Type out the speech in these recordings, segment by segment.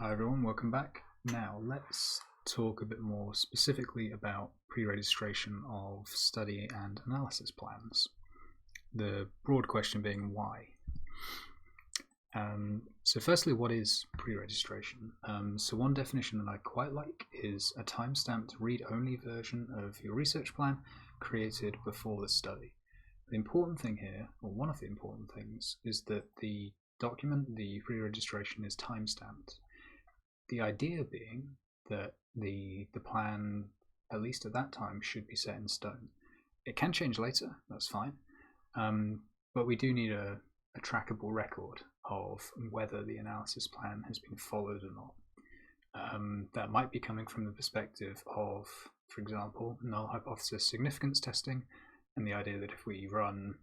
Hi everyone, welcome back. Now let's talk a bit more specifically about pre-registration of study and analysis plans. The broad question being why. So firstly, what is pre-registration? So one definition that I quite like is a time-stamped read-only version of your research plan created before the study. The important thing here, or one of the important things, is that the document, the pre-registration, is time-stamped. The idea being that the plan, at least at that time, should be set in stone. It can change later, that's fine, but we do need a trackable record of whether the analysis plan has been followed or not. That might be coming from the perspective of, for example, null hypothesis significance testing, and the idea that if we run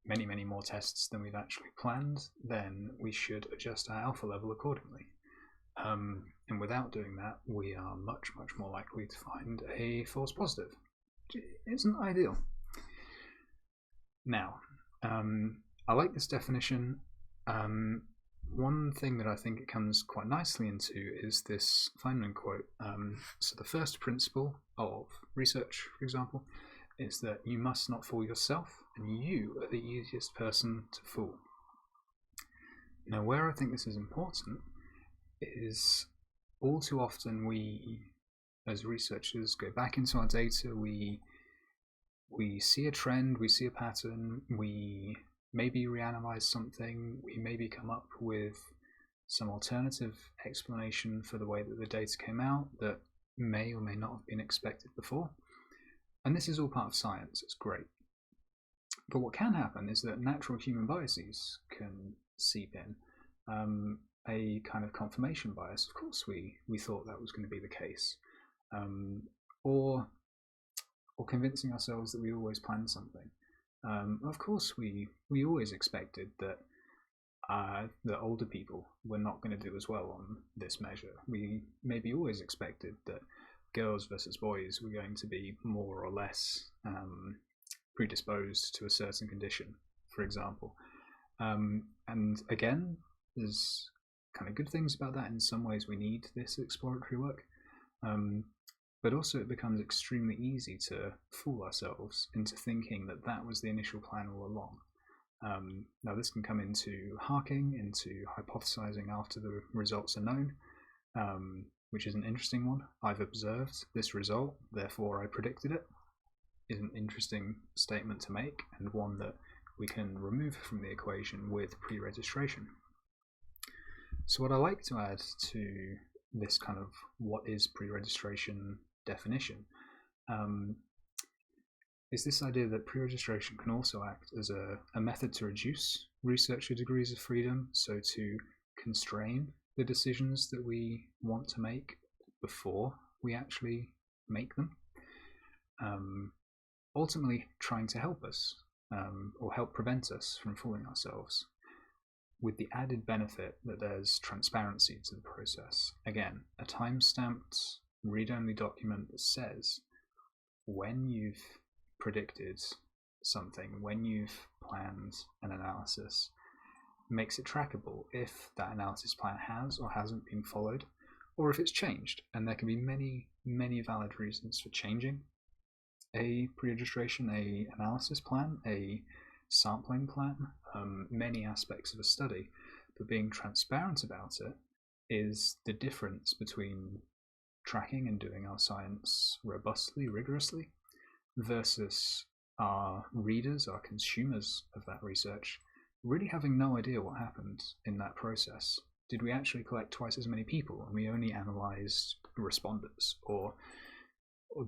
many more tests than we've actually planned, then we should adjust our alpha level accordingly. And without doing that, we are much more likely to find a false positive, which isn't ideal. Now, I like this definition. One thing that I think it comes quite nicely into is this Feynman quote. So the first principle of research, for example, is that you must not fool yourself, and you are the easiest person to fool. Now, where I think this is important is all too often we, as researchers, go back into our data, we see a trend, we see a pattern, we maybe reanalyze something, we maybe come up with some alternative explanation for the way that the data came out that may or may not have been expected before. And this is all part of science, it's great. But what can happen is that natural human biases can seep in. A kind of confirmation bias, of course we thought that was going to be the case, or convincing ourselves that we always planned something. Of course we always expected that the older people were not going to do as well on this measure. We maybe always expected that girls versus boys were going to be more or less predisposed to a certain condition, for example. And again, there's kind of good things about that. In some ways we need this exploratory work, but also it becomes extremely easy to fool ourselves into thinking that that was the initial plan all along. Now this can come into harking, into hypothesizing after the results are known, which is an interesting one. I've observed this result, therefore I predicted it, is an interesting statement to make, and one that we can remove from the equation with pre-registration. So what I like to add to this kind of what is pre-registration definition is this idea that pre-registration can also act as a method to reduce researcher degrees of freedom, so to constrain the decisions that we want to make before we actually make them, ultimately trying to help us or help prevent us from fooling ourselves, with the added benefit that there's transparency to the process. Again, a time-stamped read-only document that says when you've predicted something, when you've planned an analysis, makes it trackable if that analysis plan has or hasn't been followed, or if it's changed. And there can be many valid reasons for changing a pre-registration, a analysis plan, a sampling plan, many aspects of a study, but being transparent about it is the difference between tracking and doing our science robustly, rigorously, versus our readers, our consumers of that research, really having no idea what happened in that process. Did we actually collect twice as many people and we only analysed responders, or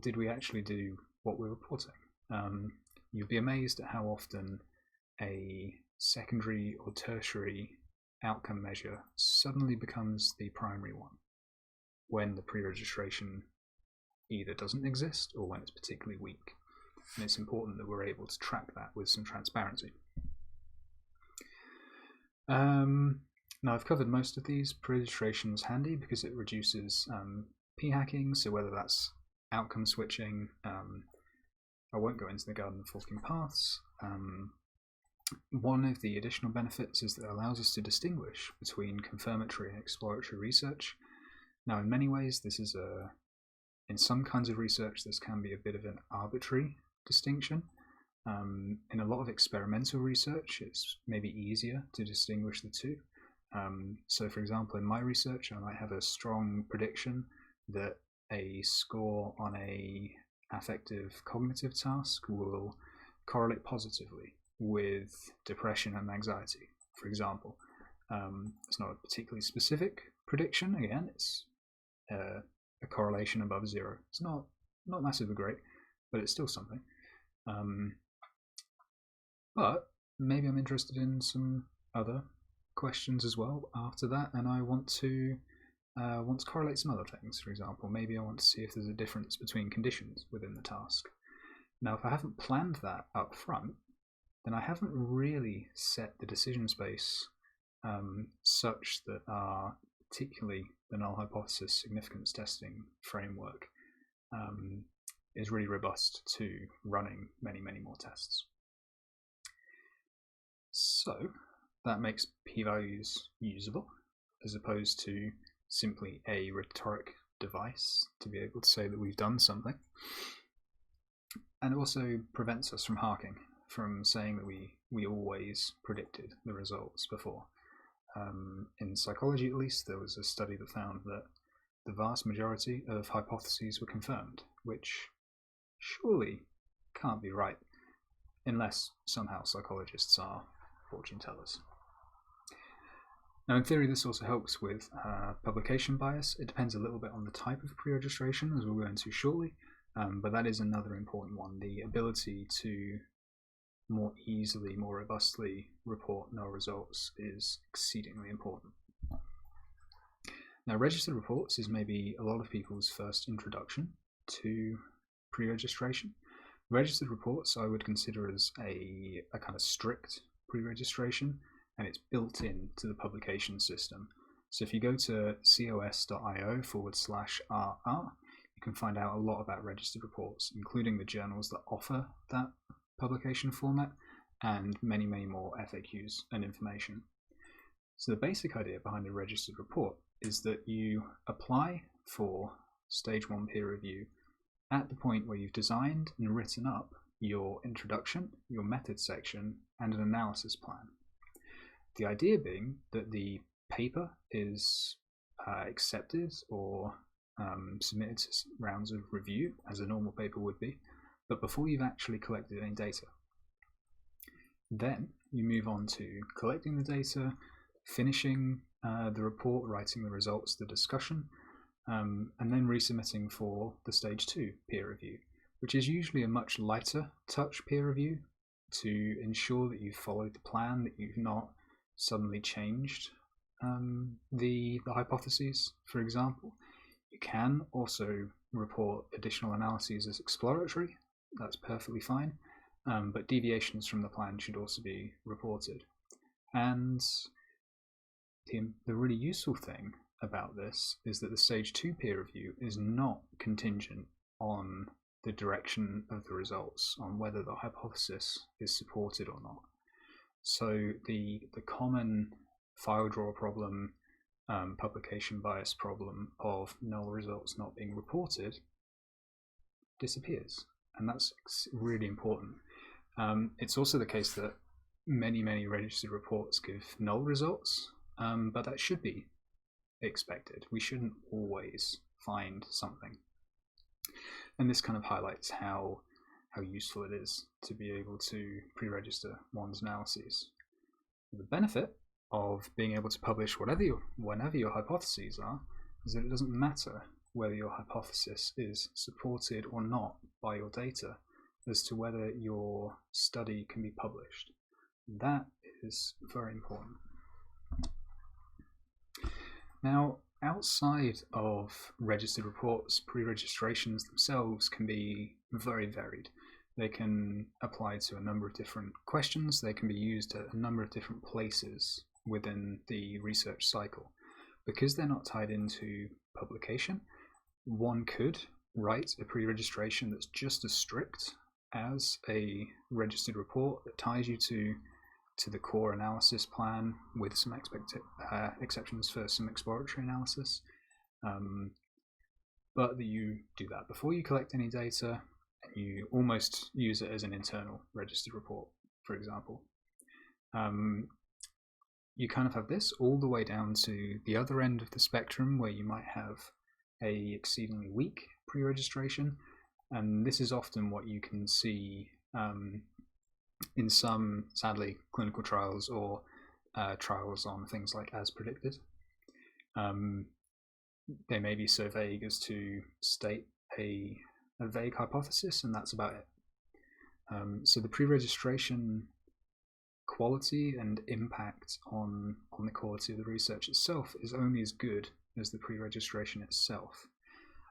did we actually do what we're reporting? You'd be amazed at how often a secondary or tertiary outcome measure suddenly becomes the primary one when the pre-registration either doesn't exist or when it's particularly weak. And it's important that we're able to track that with some transparency. Now I've covered most of these. Pre-registration is handy because it reduces p-hacking, so whether that's outcome switching, I won't go into the garden of forking paths, One of the additional benefits is that it allows us to distinguish between confirmatory and exploratory research. Now, in many ways, in some kinds of research, this can be a bit of an arbitrary distinction. In a lot of experimental research, it's maybe easier to distinguish the two. So, for example, in my research, I might have a strong prediction that a score on a affective cognitive task will correlate positively with depression and anxiety, for example. It's not a particularly specific prediction. Again, it's a correlation above zero. It's not massively great, but it's still something. But maybe I'm interested in some other questions as well after that, and I want to correlate some other things. For example, maybe I want to see if there's a difference between conditions within the task. Now, if I haven't planned that up front, then I haven't really set the decision space such that particularly the null hypothesis significance testing framework is really robust to running many more tests. So that makes p-values usable as opposed to simply a rhetoric device to be able to say that we've done something. And it also prevents us from saying that we always predicted the results before. In psychology, at least, there was a study that found that the vast majority of hypotheses were confirmed, which surely can't be right, unless somehow psychologists are fortune tellers. Now, in theory, this also helps with publication bias. It depends a little bit on the type of pre-registration, as we'll go into shortly, but that is another important one, the ability to more easily, more robustly report null results is exceedingly important. Now, registered reports is maybe a lot of people's first introduction to pre-registration. Registered reports I would consider as a kind of strict pre-registration, and it's built into the publication system. So if you go to cos.io/RR, you can find out a lot about registered reports, including the journals that offer that publication format, and many more FAQs and information. So the basic idea behind a registered report is that you apply for stage 1 peer review at the point where you've designed and written up your introduction, your method section, and an analysis plan. The idea being that the paper is accepted or submitted to rounds of review, as a normal paper would be, but before you've actually collected any data. Then you move on to collecting the data, finishing the report, writing the results, the discussion, and then resubmitting for the stage 2 peer review, which is usually a much lighter touch peer review to ensure that you've followed the plan, that you've not suddenly changed the hypotheses, for example. You can also report additional analyses as exploratory. That's perfectly fine, but deviations from the plan should also be reported. And the really useful thing about this is that the stage 2 peer review is not contingent on the direction of the results, on whether the hypothesis is supported or not. So the common file drawer problem, publication bias problem of null results not being reported disappears. And that's really important. It's also the case that many registered reports give null results, but that should be expected. We shouldn't always find something. And this kind of highlights how useful it is to be able to pre-register one's analyses. The benefit of being able to publish whenever your hypotheses are is that it doesn't matter whether your hypothesis is supported or not by your data as to whether your study can be published. That is very important. Now, outside of registered reports, pre-registrations themselves can be very varied. They can apply to a number of different questions. They can be used at a number of different places within the research cycle. Because they're not tied into publication, one could write a pre-registration that's just as strict as a registered report that ties you to to the core analysis plan with some exceptions for some exploratory analysis, but that you do that before you collect any data, and you almost use it as an internal registered report, for example. You kind of have this all the way down to the other end of the spectrum, where you might have a exceedingly weak pre-registration, and this is often what you can see in some, sadly, clinical trials or trials on things like as predicted. They may be so vague as to state a vague hypothesis, and that's about it. So the pre-registration quality and impact on the quality of the research itself is only as good as the pre-registration itself.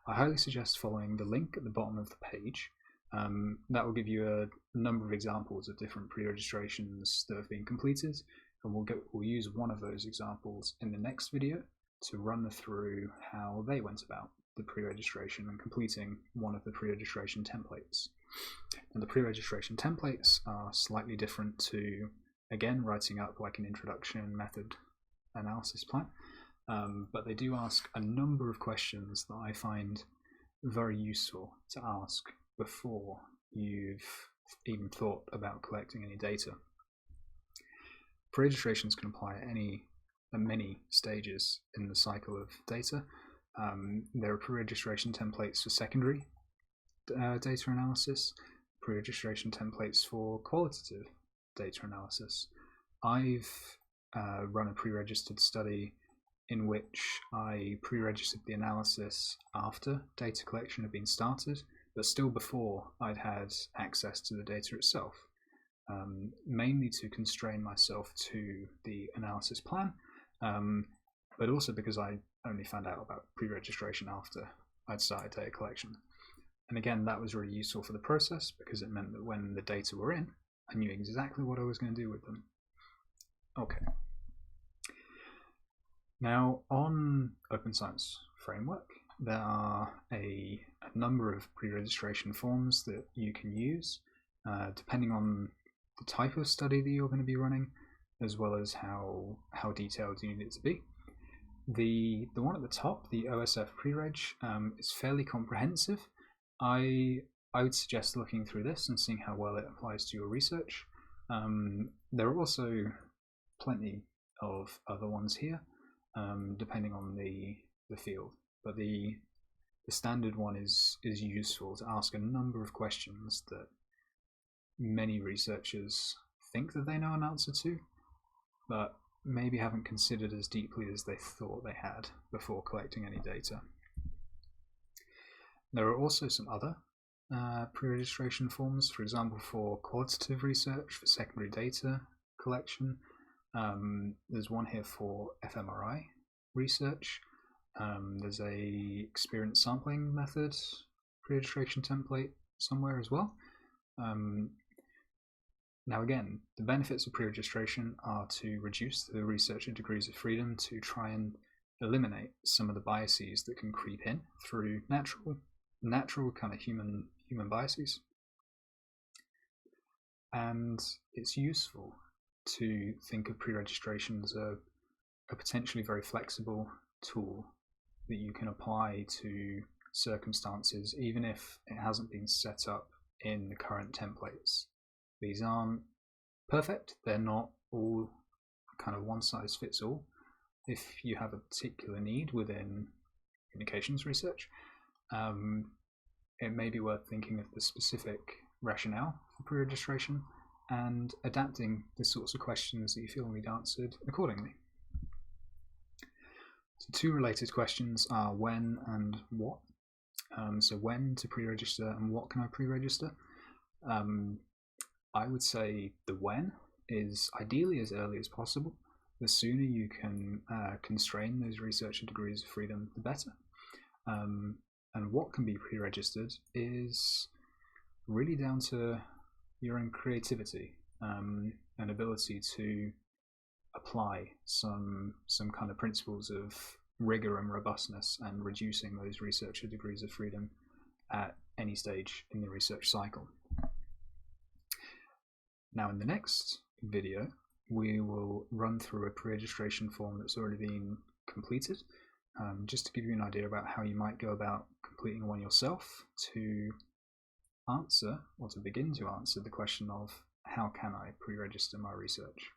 I highly suggest following the link at the bottom of the page. That will give you a number of examples of different pre-registrations that have been completed, and we'll use one of those examples in the next video to run through how they went about the pre-registration and completing one of the pre-registration templates. And the pre-registration templates are slightly different to, again, writing up like an introduction method analysis plan, but they do ask a number of questions that I find very useful to ask before you've even thought about collecting any data. Pre-registrations can apply at many stages in the cycle of data. There are pre-registration templates for secondary data analysis, pre-registration templates for qualitative data analysis. I've run a pre-registered study in which I pre-registered the analysis after data collection had been started, but still before I'd had access to the data itself, mainly to constrain myself to the analysis plan, but also because I only found out about pre-registration after I'd started data collection. And again, that was really useful for the process because it meant that when the data were in, I knew exactly what I was going to do with them. Okay. Now, on Open Science Framework, there are a number of pre-registration forms that you can use, depending on the type of study that you're going to be running, as well as how detailed you need it to be. The one at the top, the OSF pre-reg, is fairly comprehensive. I would suggest looking through this and seeing how well it applies to your research. There are also plenty of other ones here, depending on the field. But the standard one is useful to ask a number of questions that many researchers think that they know an answer to, but maybe haven't considered as deeply as they thought they had before collecting any data. There are also some other pre-registration forms, for example, for qualitative research, for secondary data collection. There's one here for fMRI research. There's a experience sampling method pre-registration template somewhere as well. Now again, the benefits of pre-registration are to reduce the researcher degrees of freedom to try and eliminate some of the biases that can creep in through natural kind of human biases. And it's useful to think of pre-registration as a potentially very flexible tool that you can apply to circumstances, even if it hasn't been set up in the current templates. These aren't perfect, they're not all kind of one size fits all. If you have a particular need within communications research, it may be worth thinking of the specific rationale for pre-registration and adapting the sorts of questions that you feel need answered accordingly. So two related questions are when and what. So when to pre-register and what can I pre-register? I would say the when is ideally as early as possible. The sooner you can constrain those researcher degrees of freedom, the better. And what can be pre-registered is really down to your own creativity and ability to apply some kind of principles of rigor and robustness and reducing those researcher degrees of freedom at any stage in the research cycle. Now in the next video, we will run through a pre-registration form that's already been completed, just to give you an idea about how you might go about completing one yourself to answer, or to begin to answer, the question of how can I pre-register my research.